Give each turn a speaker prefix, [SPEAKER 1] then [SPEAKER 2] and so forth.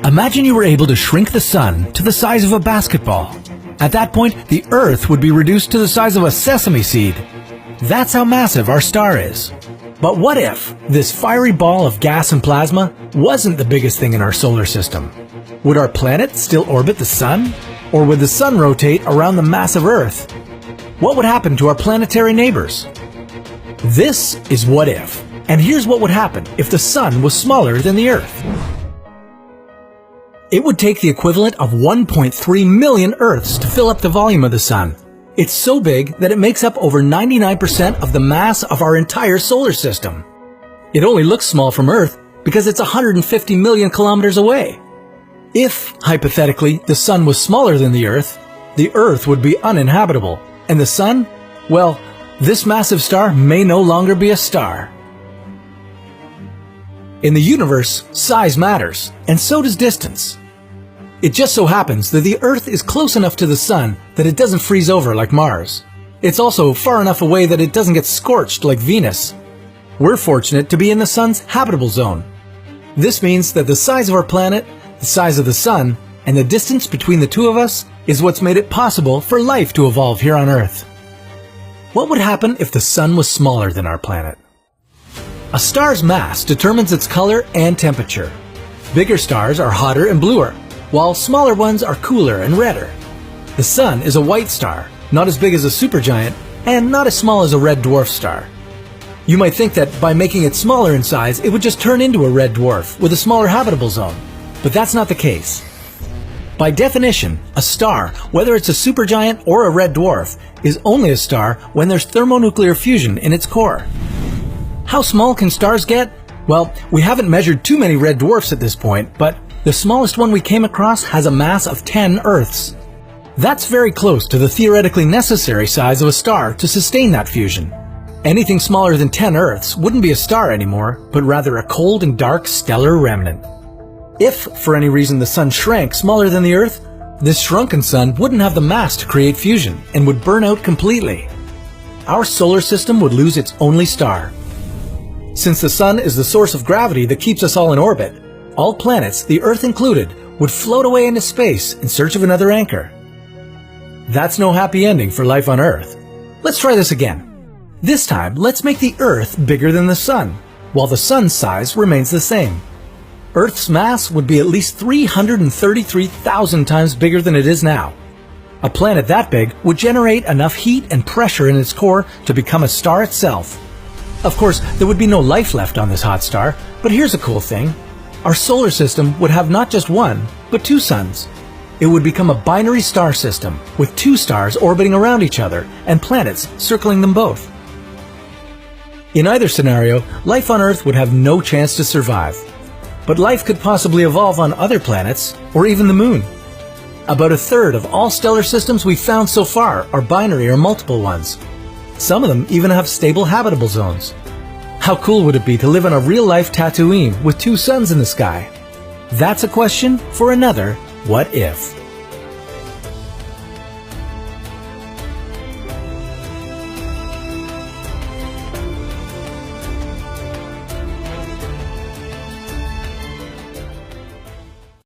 [SPEAKER 1] Imagine you were able to shrink the sun to the size of a basketball. At that point, the Earth would be reduced to the size of a sesame seed. That's how massive our star is. But what if this fiery ball of gas and plasma wasn't the biggest thing in our solar system? Would our planet still orbit the sun? Or would the sun rotate around the massive Earth? What would happen to our planetary neighbors? This is What If. And here's what would happen if the sun was smaller than the Earth. It would take the equivalent of 1.3 million Earths to fill up the volume of the sun. It's so big that it makes up over 99% of the mass of our entire solar system. It only looks small from Earth because it's 150 million kilometers away. If, hypothetically, the sun was smaller than the Earth would be uninhabitable. And the sun? Well, this massive star may no longer be a star. In the universe, size matters, and so does distance. It just so happens that the Earth is close enough to the sun that it doesn't freeze over like Mars. It's also far enough away that it doesn't get scorched like Venus. We're fortunate to be in the sun's habitable zone. This means that the size of our planet, the size of the sun, and the distance between the two of us is what's made it possible for life to evolve here on Earth. What would happen if the sun was smaller than our planet? A star's mass determines its color and temperature. Bigger stars are hotter and bluer, while smaller ones are cooler and redder. The sun is a white star, not as big as a supergiant, and not as small as a red dwarf star. You might think that by making it smaller in size, it would just turn into a red dwarf with a smaller habitable zone, but that's not the case. By definition, a star, whether it's a supergiant or a red dwarf, is only a star when there's thermonuclear fusion in its core. How small can stars get? Well, we haven't measured too many red dwarfs at this point, but the smallest one we came across has a mass of 10 Earths. That's very close to the theoretically necessary size of a star to sustain that fusion. Anything smaller than 10 Earths wouldn't be a star anymore, but rather a cold and dark stellar remnant. If, for any reason, the sun shrank smaller than the Earth, this shrunken sun wouldn't have the mass to create fusion and would burn out completely. Our solar system would lose its only star. Since the sun is the source of gravity that keeps us all in orbit, all planets, the Earth included, would float away into space in search of another anchor. That's no happy ending for life on Earth. Let's try this again. This time, let's make the Earth bigger than the sun, while the sun's size remains the same. Earth's mass would be at least 333,000 times bigger than it is now. A planet that big would generate enough heat and pressure in its core to become a star itself. Of course, there would be no life left on this hot star, but here's a cool thing. Our solar system would have not just one, but two suns. It would become a binary star system, with two stars orbiting around each other and planets circling them both. In either scenario, life on Earth would have no chance to survive. But life could possibly evolve on other planets, or even the Moon. About a third of all stellar systems we've found so far are binary or multiple ones. Some of them even have stable habitable zones. How cool would it be to live on a real-life Tatooine with two suns in the sky? That's a question for another What If.